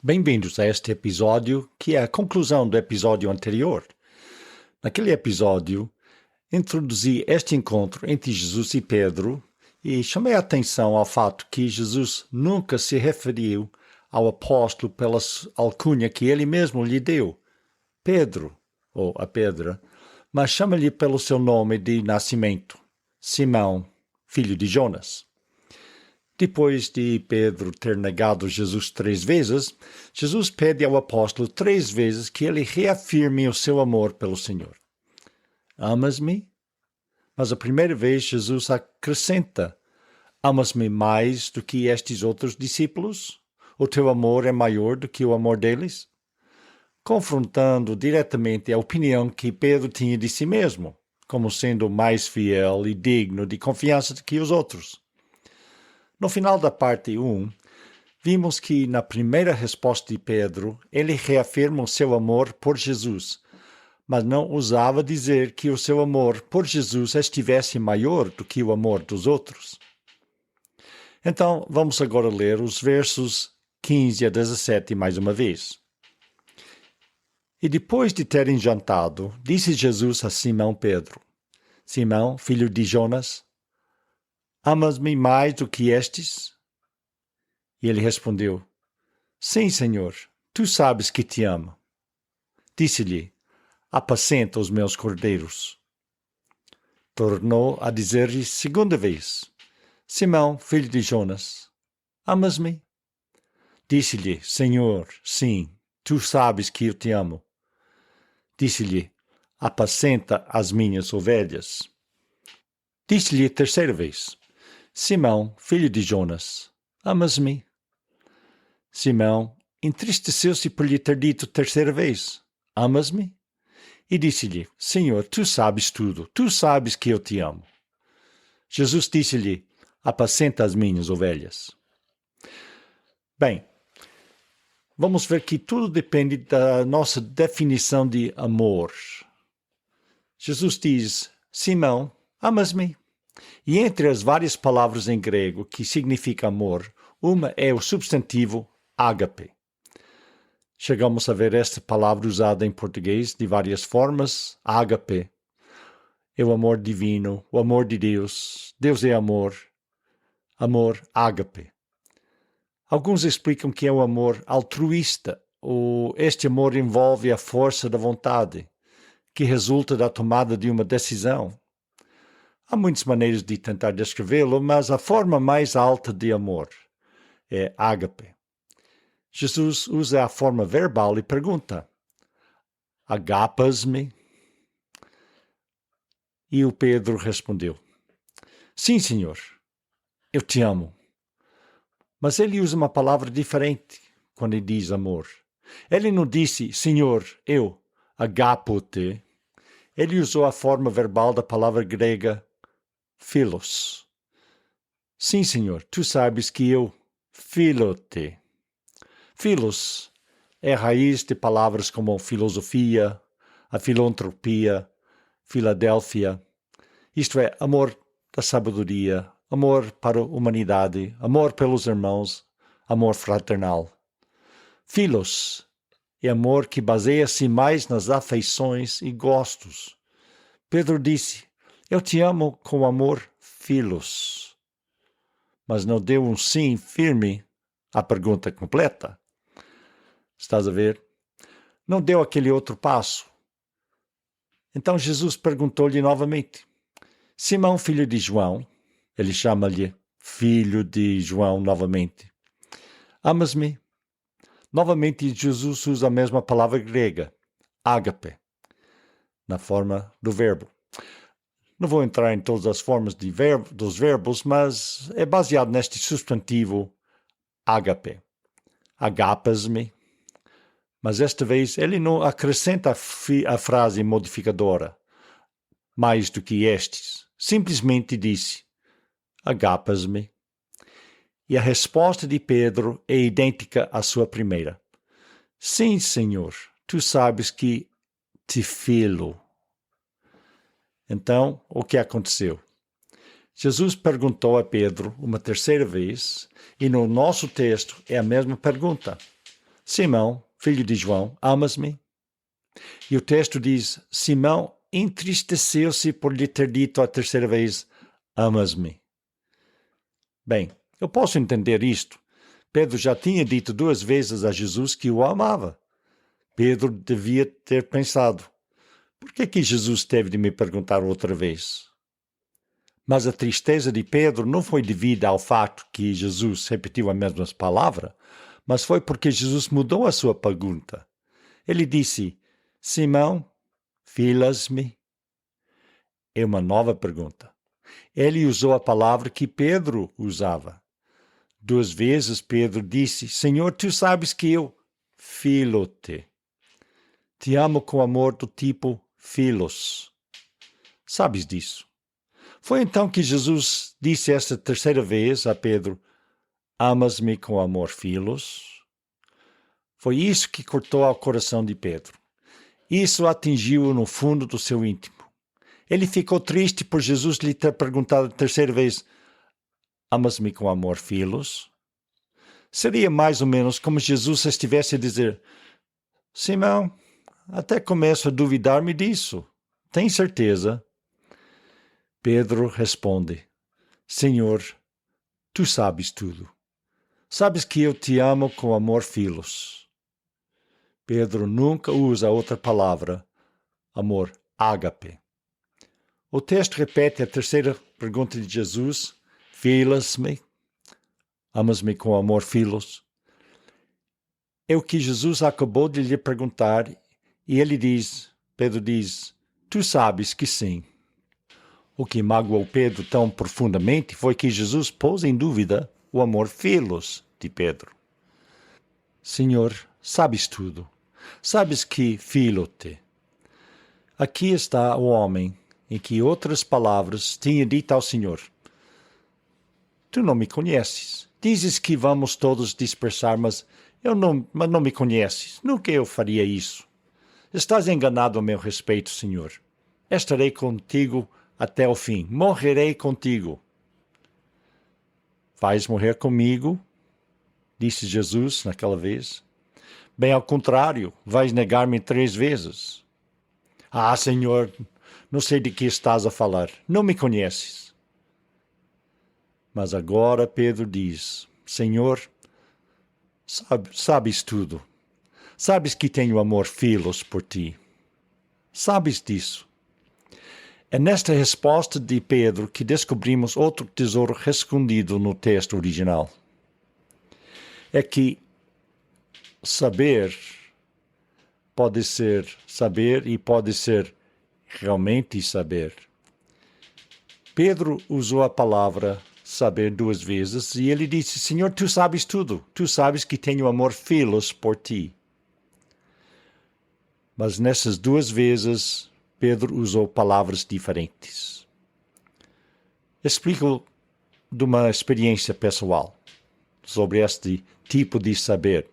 Bem-vindos a este episódio, que é a conclusão do episódio anterior. Naquele episódio, introduzi este encontro entre Jesus e Pedro e chamei a atenção ao fato que Jesus nunca se referiu ao apóstolo pela alcunha que ele mesmo lhe deu, Pedro, ou a Pedra, mas chama-lhe pelo seu nome de nascimento, Simão, filho de Jonas. Depois de Pedro ter negado Jesus 3 vezes, Jesus pede ao apóstolo 3 vezes que ele reafirme o seu amor pelo Senhor. Amas-me? Mas a primeira vez Jesus acrescenta: amas-me mais do que estes outros discípulos? O teu amor é maior do que o amor deles? Confrontando diretamente a opinião que Pedro tinha de si mesmo, como sendo mais fiel e digno de confiança do que os outros. No final da parte 1, vimos que na primeira resposta de Pedro, ele reafirma o seu amor por Jesus, mas não ousava dizer que o seu amor por Jesus estivesse maior do que o amor dos outros. Então, vamos agora ler os versos 15 a 17 mais uma vez. E depois de terem jantado, disse Jesus a Simão Pedro: Simão, filho de Jonas, amas-me mais do que estes? E ele respondeu: Sim, Senhor, tu sabes que te amo. Disse-lhe: apacenta os meus cordeiros. Tornou a dizer-lhe segunda vez: Simão, filho de Jonas, amas-me? Disse-lhe: Senhor, sim, tu sabes que eu te amo. Disse-lhe: apacenta as minhas ovelhas. Disse-lhe terceira vez: Simão, filho de Jonas, amas-me? Simão entristeceu-se por lhe ter dito terceira vez: amas-me? E disse-lhe: Senhor, tu sabes tudo, tu sabes que eu te amo. Jesus disse-lhe: apacenta as minhas ovelhas. Bem, vamos ver que tudo depende da nossa definição de amor. Jesus diz: Simão, amas-me? E entre as várias palavras em grego que significa amor, uma é o substantivo ágape. Chegamos a ver esta palavra usada em português de várias formas. Ágape é o amor divino, o amor de Deus. Deus é amor. Amor ágape. Alguns explicam que é o amor altruísta, ou este amor envolve a força da vontade, que resulta da tomada de uma decisão. Há muitas maneiras de tentar descrevê-lo, mas a forma mais alta de amor é ágape. Jesus usa a forma verbal e pergunta: agapas-me? E o Pedro respondeu: Sim, Senhor, eu te amo. Mas ele usa uma palavra diferente quando ele diz amor. Ele não disse: Senhor, eu agapo-te. Ele usou a forma verbal da palavra grega philos. Sim, Senhor, tu sabes que eu filo-te. Philos é a raiz de palavras como filosofia, a filantropia, Filadélfia. Isto é, amor da sabedoria, amor para a humanidade, amor pelos irmãos, amor fraternal. Philos é amor que baseia-se mais nas afeições e gostos. Pedro disse: eu te amo com amor philos. Mas não deu um sim firme à pergunta completa. Estás a ver? Não deu aquele outro passo. Então Jesus perguntou-lhe novamente: Simão, filho de João, ele chama-lhe filho de João novamente, amas-me? Novamente Jesus usa a mesma palavra grega, ágape, na forma do verbo. Não vou entrar em todas as formas dos verbos, mas é baseado neste substantivo ágape. Agapas-me. Mas esta vez ele não acrescenta a frase modificadora, mais do que estes. Simplesmente disse: agapas-me. E a resposta de Pedro é idêntica à sua primeira: sim, Senhor, tu sabes que te filo. Então, o que aconteceu? Jesus perguntou a Pedro uma terceira vez, e no nosso texto é a mesma pergunta: Simão, filho de João, amas-me? E o texto diz, Simão entristeceu-se por lhe ter dito a terceira vez, amas-me. Bem, eu posso entender isto. Pedro já tinha dito 2 vezes a Jesus que o amava. Pedro devia ter pensado, por que Jesus teve de me perguntar outra vez? Mas a tristeza de Pedro não foi devida ao fato que Jesus repetiu as mesmas palavras, mas foi porque Jesus mudou a sua pergunta. Ele disse, Simão, filas-me? É uma nova pergunta. Ele usou a palavra que Pedro usava. 2 vezes Pedro disse, Senhor, tu sabes que eu filo-te. Te amo com amor do tipo filos. Sabes disso? Foi então que Jesus disse esta terceira vez a Pedro, amas-me com amor filos? Foi isso que cortou ao coração de Pedro. Isso atingiu-o no fundo do seu íntimo. Ele ficou triste por Jesus lhe ter perguntado a terceira vez, amas-me com amor filos? Seria mais ou menos como Jesus estivesse a dizer, Simão, até começo a duvidar-me disso. Tem certeza? Pedro responde, Senhor, tu sabes tudo. Sabes que eu te amo com amor filos. Pedro nunca usa outra palavra, amor ágape. O texto repete a terceira pergunta de Jesus, filas-me? Amas-me com amor filos? É o que Jesus acabou de lhe perguntar e Pedro diz, tu sabes que sim. O que magoou Pedro tão profundamente foi que Jesus pôs em dúvida o amor filos de Pedro. Senhor, sabes tudo. Sabes que filo-te. Aqui está o homem em que outras palavras tinha dito ao Senhor. Tu não me conheces. Dizes que vamos todos dispersar, mas não me conheces. Nunca eu faria isso. Estás enganado a meu respeito, Senhor. Estarei contigo até o fim. Morrerei contigo. Vais morrer comigo? Disse Jesus naquela vez. Bem ao contrário, vais negar-me 3 vezes. Ah, Senhor, não sei de que estás a falar. Não me conheces. Mas agora Pedro diz, Senhor, sabes tudo. Sabes que tenho amor filos por ti. Sabes disso. É nesta resposta de Pedro que descobrimos outro tesouro escondido no texto original. É que saber pode ser saber e pode ser realmente saber. Pedro usou a palavra saber 2 vezes e ele disse, Senhor, tu sabes tudo. Tu sabes que tenho amor filos por ti. Mas nessas 2 vezes, Pedro usou palavras diferentes. Explico de uma experiência pessoal sobre este tipo de saber.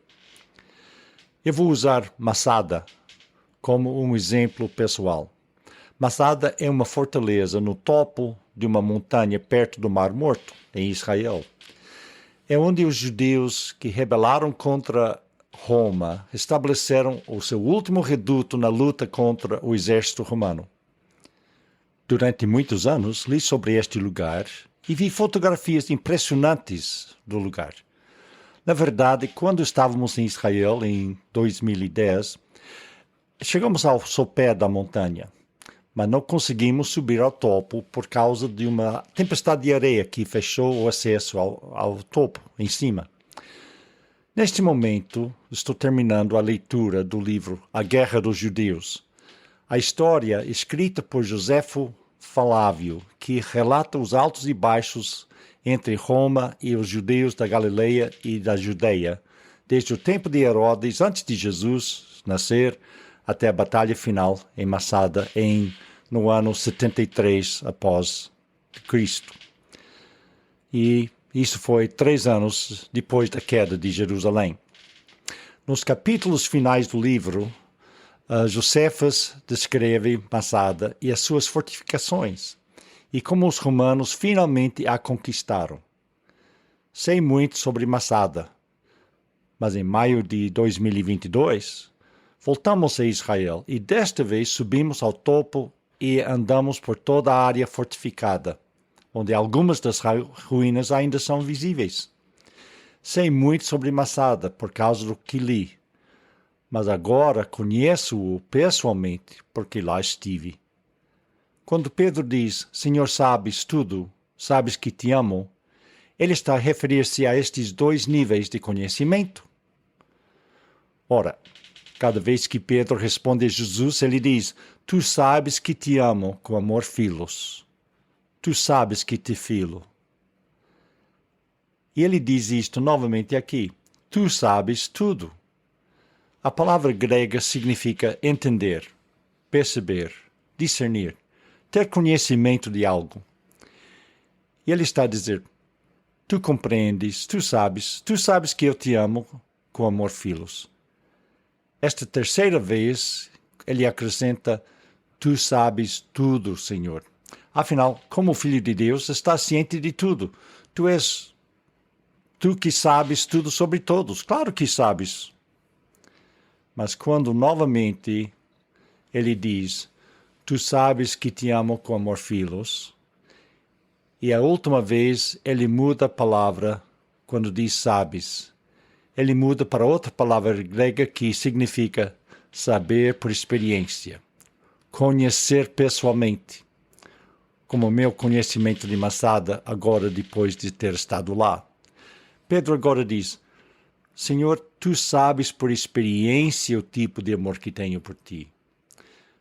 Eu vou usar Masada como um exemplo pessoal. Masada é uma fortaleza no topo de uma montanha perto do Mar Morto, em Israel. É onde os judeus que rebelaram contra Roma estabeleceram o seu último reduto na luta contra o exército romano. Durante muitos anos, li sobre este lugar e vi fotografias impressionantes do lugar. Na verdade, quando estávamos em Israel, em 2010, chegamos ao sopé da montanha, mas não conseguimos subir ao topo por causa de uma tempestade de areia que fechou o acesso ao topo, em cima. Neste momento, estou terminando a leitura do livro A Guerra dos Judeus, a história escrita por Josefo Flávio, que relata os altos e baixos entre Roma e os judeus da Galileia e da Judeia, desde o tempo de Herodes, antes de Jesus nascer, até a batalha final em Massada, no ano 73 após Cristo. E isso foi 3 anos depois da queda de Jerusalém. Nos capítulos finais do livro, Josefas descreve Massada e as suas fortificações, e como os romanos finalmente a conquistaram. Sei muito sobre Massada, Mas em maio de 2022, voltamos a Israel e desta vez subimos ao topo e andamos por toda a área fortificada, onde algumas das ruínas ainda são visíveis. Sei muito sobre Masada por causa do que li, mas agora conheço-o pessoalmente porque lá estive. Quando Pedro diz, Senhor, sabes tudo, sabes que te amo, ele está a referir-se a estes dois níveis de conhecimento. Ora, cada vez que Pedro responde a Jesus, ele diz, tu sabes que te amo com amor filos. Tu sabes que te filo. E ele diz isto novamente aqui. Tu sabes tudo. A palavra grega significa entender, perceber, discernir, ter conhecimento de algo. E ele está a dizer, tu compreendes, tu sabes que eu te amo com amor filos. Esta terceira vez, ele acrescenta, tu sabes tudo, Senhor. Afinal, como filho de Deus, estás ciente de tudo. Tu que sabes tudo sobre todos. Claro que sabes. Mas quando novamente ele diz, tu sabes que te amo com amor filos, e a última vez ele muda a palavra quando diz sabes. Ele muda para outra palavra grega que significa saber por experiência, conhecer pessoalmente, como o meu conhecimento de Masada agora depois de ter estado lá. Pedro agora diz, Senhor, tu sabes por experiência o tipo de amor que tenho por ti.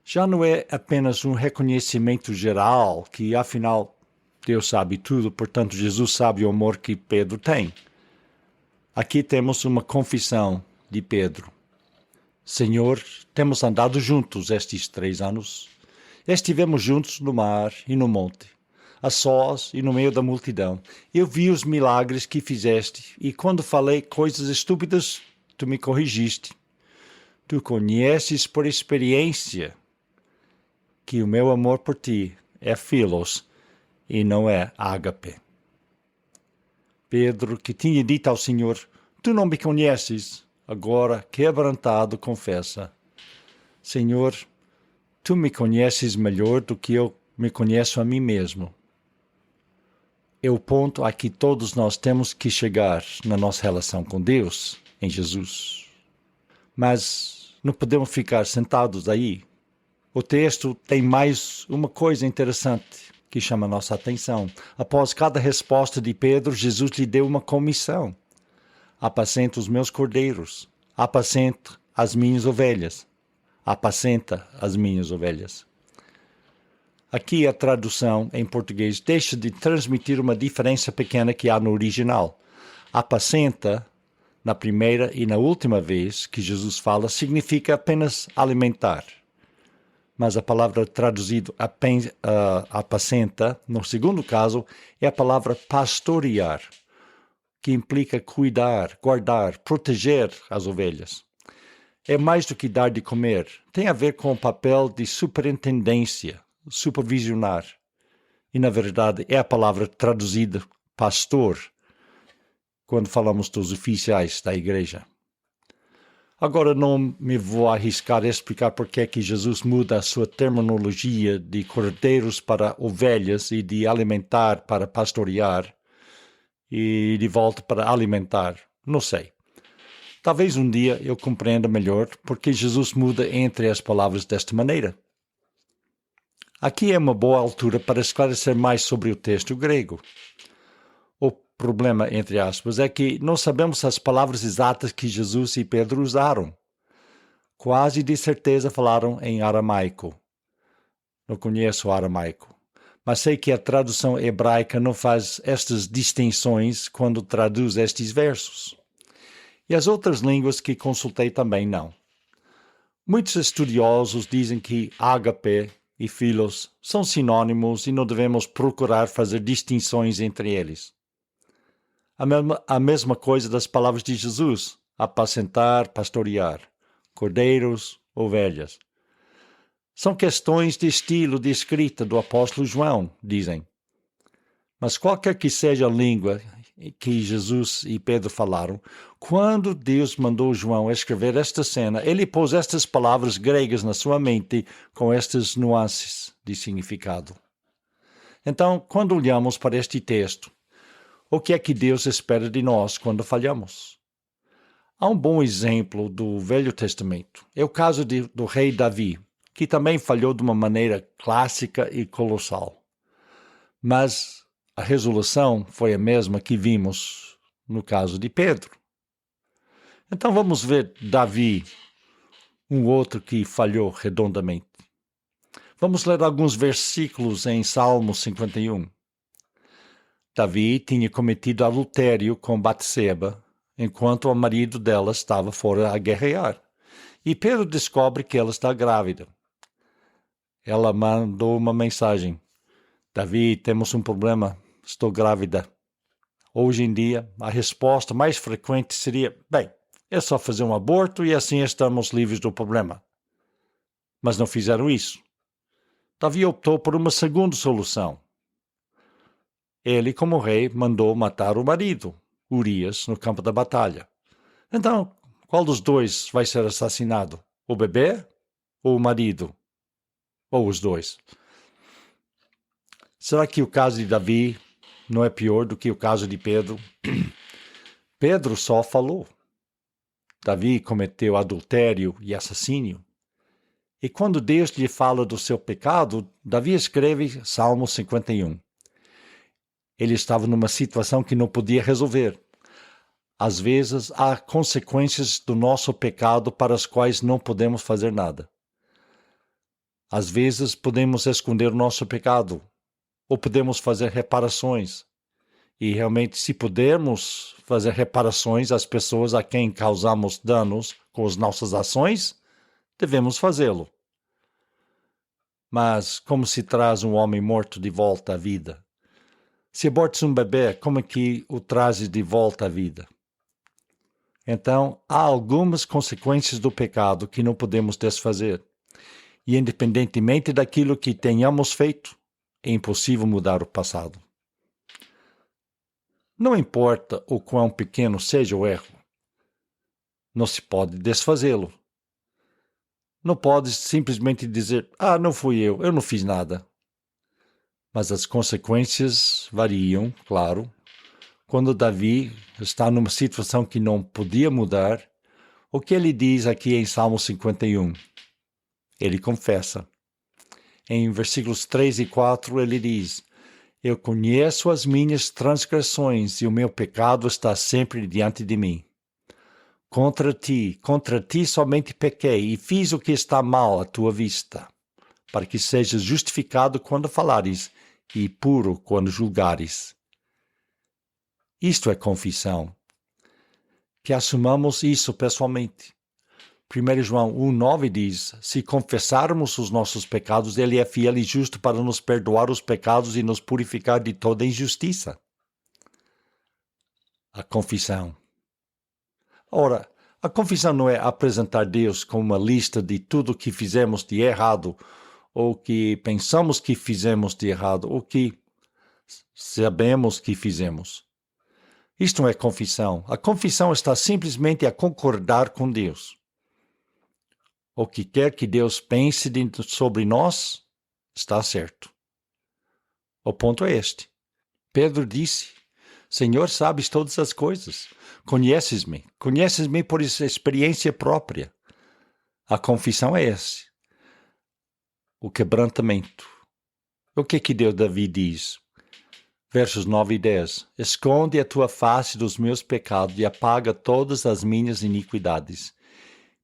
Já não é apenas um reconhecimento geral que, afinal, Deus sabe tudo, portanto, Jesus sabe o amor que Pedro tem. Aqui temos uma confissão de Pedro. Senhor, temos andado juntos estes 3 anos. Estivemos juntos no mar e no monte, a sós e no meio da multidão. Eu vi os milagres que fizeste e quando falei coisas estúpidas, tu me corrigiste. Tu conheces por experiência que o meu amor por ti é filos e não é ágape. Pedro, que tinha dito ao Senhor, tu não me conheces, agora, quebrantado, confessa, Senhor, tu me conheces melhor do que eu me conheço a mim mesmo. É o ponto a que todos nós temos que chegar na nossa relação com Deus, em Jesus. Mas não podemos ficar sentados aí. O texto tem mais uma coisa interessante que chama a nossa atenção. Após cada resposta de Pedro, Jesus lhe deu uma comissão. Apacenta os meus cordeiros, apacenta as minhas ovelhas, apacenta as minhas ovelhas. Aqui a tradução em português deixa de transmitir uma diferença pequena que há no original. Apacenta, na primeira e na última vez que Jesus fala, significa apenas alimentar. Mas a palavra traduzida apacenta, no segundo caso, é a palavra pastorear, que implica cuidar, guardar, proteger as ovelhas. É mais do que dar de comer, tem a ver com o papel de superintendência, supervisionar. E, na verdade, é a palavra traduzida pastor, quando falamos dos oficiais da igreja. Agora não me vou arriscar a explicar por que é que Jesus muda a sua terminologia de cordeiros para ovelhas e de alimentar para pastorear e de volta para alimentar. Não sei. Talvez um dia eu compreenda melhor porque Jesus muda entre as palavras desta maneira. Aqui é uma boa altura para esclarecer mais sobre o texto grego. O problema, entre aspas, é que não sabemos as palavras exatas que Jesus e Pedro usaram. Quase de certeza falaram em aramaico. Não conheço o aramaico, mas sei que a tradução hebraica não faz estas distinções quando traduz estes versos. E as outras línguas que consultei também não. Muitos estudiosos dizem que ágape e filos são sinônimos e não devemos procurar fazer distinções entre eles. A mesma coisa das palavras de Jesus, apacentar, pastorear, cordeiros, ovelhas. São questões de estilo de escrita do apóstolo João, dizem. Mas qualquer que seja a língua que Jesus e Pedro falaram, quando Deus mandou João escrever esta cena, ele pôs estas palavras gregas na sua mente com estas nuances de significado. Então, quando olhamos para este texto, o que é que Deus espera de nós quando falhamos? Há um bom exemplo do Velho Testamento. É o caso do rei Davi, que também falhou de uma maneira clássica e colossal. Mas a resolução foi a mesma que vimos no caso de Pedro. Então vamos ver Davi, um outro que falhou redondamente. Vamos ler alguns versículos em Salmo 51. Davi tinha cometido adultério com Batseba, enquanto o marido dela estava fora a guerrear. E Pedro descobre que ela está grávida. Ela mandou uma mensagem. Davi, temos um problema, estou grávida. Hoje em dia, a resposta mais frequente seria, bem, é só fazer um aborto e assim estamos livres do problema. Mas não fizeram isso. Davi optou por uma segunda solução. Ele, como rei, mandou matar o marido, Urias, no campo da batalha. Então, qual dos dois vai ser assassinado? O bebê ou o marido? Ou os dois? Será que o caso de Davi não é pior do que o caso de Pedro? Pedro só falou. Davi cometeu adultério e assassínio. E quando Deus lhe fala do seu pecado, Davi escreve Salmo 51. Ele estava numa situação que não podia resolver. Às vezes, há consequências do nosso pecado para as quais não podemos fazer nada. Às vezes, podemos esconder o nosso pecado, ou podemos fazer reparações. E realmente, se pudermos fazer reparações às pessoas a quem causamos danos com as nossas ações, devemos fazê-lo. Mas como se traz um homem morto de volta à vida? Se abortes um bebê, como é que o trazes de volta à vida? Então, há algumas consequências do pecado que não podemos desfazer. E independentemente daquilo que tenhamos feito, é impossível mudar o passado. Não importa o quão pequeno seja o erro, não se pode desfazê-lo. Não pode simplesmente dizer, não fui eu não fiz nada. Mas as consequências variam, claro. Quando Davi está numa situação que não podia mudar, o que ele diz aqui em Salmo 51? Ele confessa. Em versículos 3 e 4 ele diz, eu conheço as minhas transgressões e o meu pecado está sempre diante de mim. Contra ti somente pequei e fiz o que está mal à tua vista, para que sejas justificado quando falares e puro quando julgares. Isto é confissão. Que assumamos isso pessoalmente. 1 João 1,9 diz, se confessarmos os nossos pecados, ele é fiel e justo para nos perdoar os pecados e nos purificar de toda injustiça. A confissão. Ora, a confissão não é apresentar Deus com uma lista de tudo o que fizemos de errado, ou que pensamos que fizemos de errado, ou que sabemos que fizemos. Isto não é confissão. A confissão está simplesmente a concordar com Deus. O que quer que Deus pense sobre nós, está certo. O ponto é este. Pedro disse, Senhor, sabes todas as coisas. Conheces-me por experiência própria. A confissão é esse. O quebrantamento. O que Deus Davi diz? Versos 9 e 10. Esconde a tua face dos meus pecados e apaga todas as minhas iniquidades.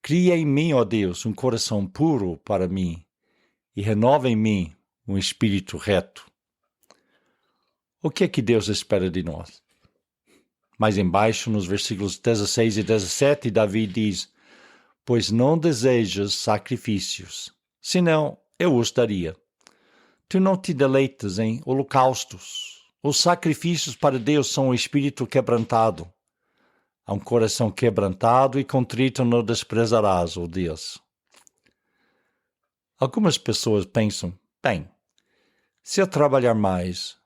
Cria em mim, ó Deus, um coração puro para mim e renova em mim um espírito reto. O que Deus espera de nós? Mais embaixo, nos versículos 16 e 17, Davi diz, pois não desejas sacrifícios, senão eu os daria. Tu não te deleitas em holocaustos. Os sacrifícios para Deus são um espírito quebrantado. A um coração quebrantado e contrito não desprezarás, ó Deus. Algumas pessoas pensam, bem, se eu trabalhar mais,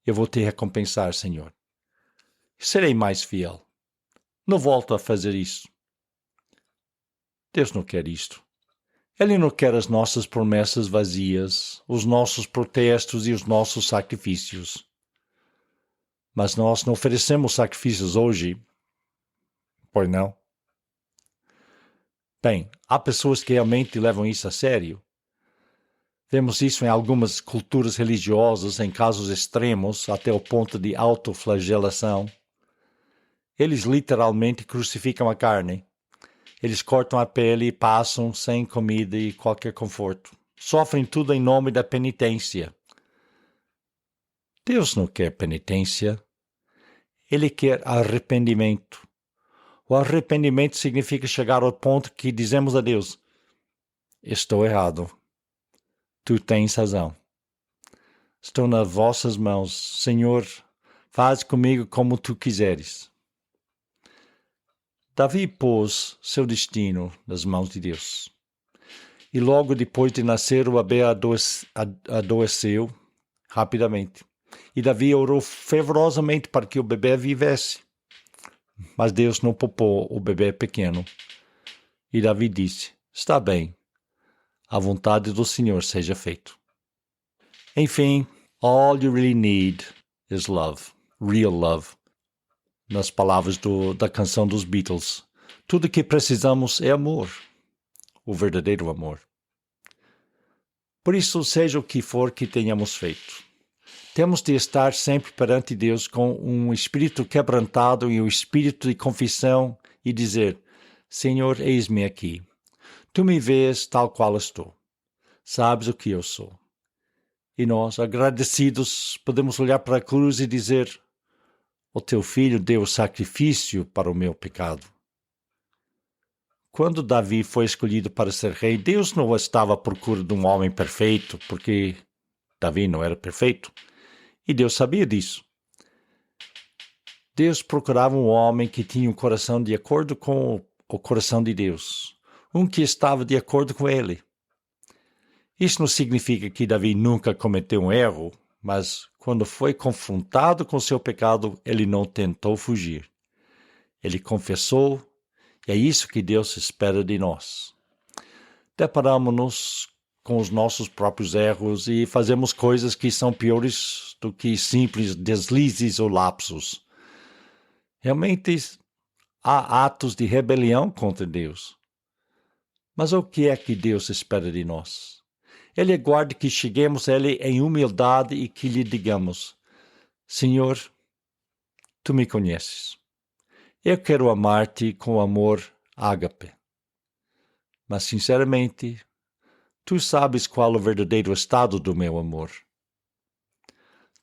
eu vou te recompensar, Senhor. Serei mais fiel. Não volto a fazer isso. Deus não quer isto. Ele não quer as nossas promessas vazias, os nossos protestos e os nossos sacrifícios. Mas nós não oferecemos sacrifícios hoje, pois não? Bem, há pessoas que realmente levam isso a sério. Vemos isso em algumas culturas religiosas, em casos extremos, até o ponto de autoflagelação. Eles literalmente crucificam a carne. Eles cortam a pele e passam sem comida e qualquer conforto. Sofrem tudo em nome da penitência. Deus não quer penitência. Ele quer arrependimento. O arrependimento significa chegar ao ponto que dizemos a Deus: estou errado. Tu tens razão. Estou nas vossas mãos. Senhor, faz comigo como tu quiseres. Davi pôs seu destino nas mãos de Deus. E logo depois de nascer, o bebê adoeceu rapidamente. E Davi orou fervorosamente para que o bebê vivesse. Mas Deus não poupou o bebê pequeno. E Davi disse: está bem, a vontade do Senhor seja feita. Enfim, all you really need is love, real love. Nas palavras da canção dos Beatles, tudo que precisamos é amor, o verdadeiro amor. Por isso, seja o que for que tenhamos feito, temos de estar sempre perante Deus com um espírito quebrantado e um espírito de confissão e dizer: Senhor, eis-me aqui. Tu me vês tal qual estou. Sabes o que eu sou. E nós, agradecidos, podemos olhar para a cruz e dizer: o teu filho deu o sacrifício para o meu pecado. Quando Davi foi escolhido para ser rei, Deus não estava à procura de um homem perfeito, porque Davi não era perfeito. E Deus sabia disso. Deus procurava um homem que tinha um coração de acordo com o coração de Deus. Um que estava de acordo com ele. Isso não significa que Davi nunca cometeu um erro, mas quando foi confrontado com seu pecado, ele não tentou fugir. Ele confessou, e é isso que Deus espera de nós. Deparamos-nos com os nossos próprios erros e fazemos coisas que são piores do que simples deslizes ou lapsos. Realmente há atos de rebelião contra Deus. Mas o que é que Deus espera de nós? Ele aguarda que cheguemos a Ele em humildade e que lhe digamos: Senhor, Tu me conheces. Eu quero amar-te com amor ágape. Mas, sinceramente, Tu sabes qual o verdadeiro estado do meu amor.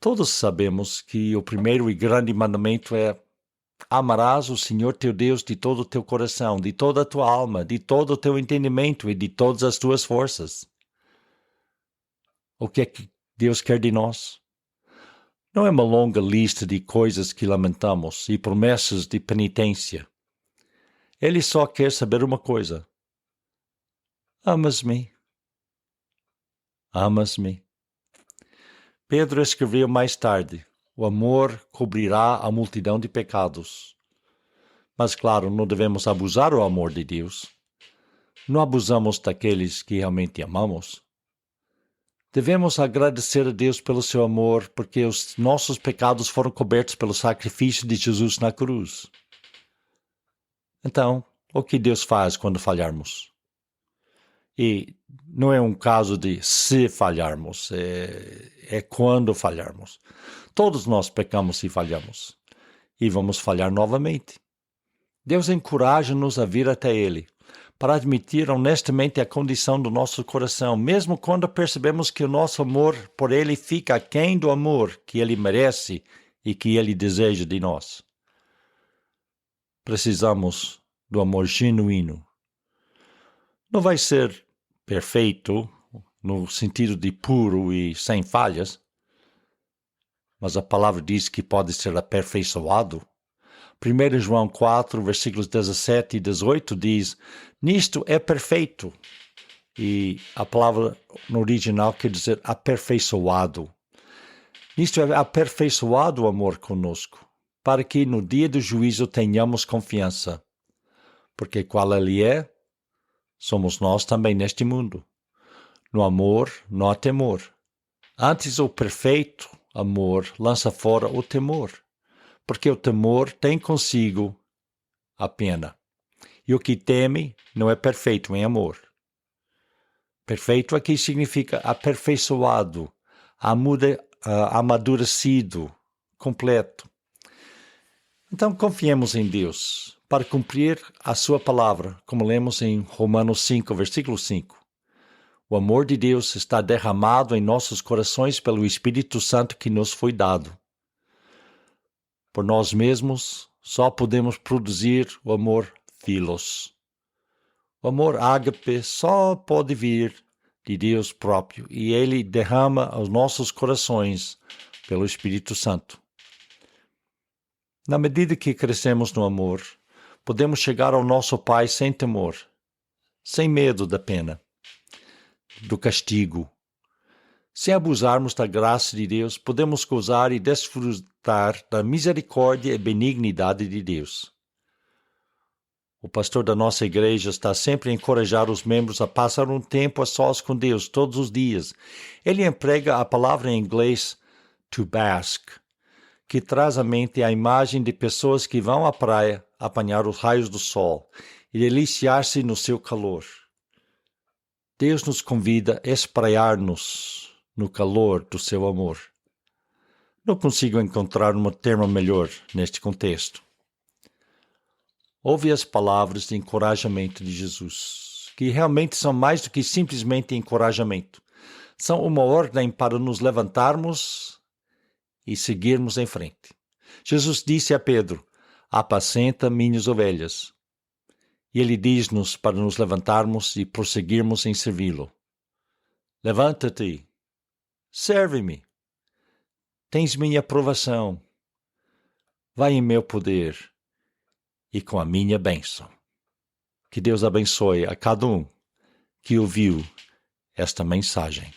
Todos sabemos que o primeiro e grande mandamento é: amarás o Senhor teu Deus de todo o teu coração, de toda a tua alma, de todo o teu entendimento e de todas as tuas forças. O que é que Deus quer de nós? Não é uma longa lista de coisas que lamentamos e promessas de penitência. Ele só quer saber uma coisa: amas-me? Amas-me? Pedro escreveu mais tarde: o amor cobrirá a multidão de pecados. Mas, claro, não devemos abusar do amor de Deus. Não abusamos daqueles que realmente amamos. Devemos agradecer a Deus pelo seu amor, porque os nossos pecados foram cobertos pelo sacrifício de Jesus na cruz. Então, o que Deus faz quando falharmos? E não é um caso de se falharmos, é quando falharmos. Todos nós pecamos e falhamos. E vamos falhar novamente. Deus encoraja-nos a vir até Ele, para admitir honestamente a condição do nosso coração, mesmo quando percebemos que o nosso amor por Ele fica aquém do amor que Ele merece e que Ele deseja de nós. Precisamos do amor genuíno. Não vai ser perfeito, no sentido de puro e sem falhas, mas a palavra diz que pode ser aperfeiçoado. 1 João 4, versículos 17 e 18 diz: nisto é perfeito. E a palavra no original quer dizer aperfeiçoado. Nisto é aperfeiçoado o amor conosco, para que no dia do juízo tenhamos confiança. Porque qual Ele é, somos nós também neste mundo. No amor não há temor. Antes o perfeito amor lança fora o temor, porque o temor tem consigo a pena. E o que teme não é perfeito em amor. Perfeito aqui significa aperfeiçoado, amadurecido, completo. Então confiemos em Deus para cumprir a sua palavra, como lemos em Romanos 5, versículo 5. O amor de Deus está derramado em nossos corações pelo Espírito Santo que nos foi dado. Por nós mesmos, só podemos produzir o amor philos. O amor ágape só pode vir de Deus próprio e Ele derrama aos nossos corações pelo Espírito Santo. Na medida que crescemos no amor, podemos chegar ao nosso Pai sem temor, sem medo da pena, do castigo. Sem abusarmos da graça de Deus, podemos gozar e desfrutar da misericórdia e benignidade de Deus. O pastor da nossa igreja está sempre a encorajar os membros a passar um tempo a sós com Deus todos os dias. Ele emprega a palavra em inglês to bask, que traz à mente a imagem de pessoas que vão à praia apanhar os raios do sol e deliciar-se no seu calor. Deus nos convida a espraiar-nos no calor do seu amor. Não consigo encontrar um termo melhor neste contexto. Ouve as palavras de encorajamento de Jesus, que realmente são mais do que simplesmente encorajamento. São uma ordem para nos levantarmos e seguirmos em frente. Jesus disse a Pedro: apacenta minhas ovelhas. E ele diz-nos para nos levantarmos e prosseguirmos em servi-lo. Levanta-te, serve-me, tens minha aprovação, vai em meu poder e com a minha bênção. Que Deus abençoe a cada um que ouviu esta mensagem.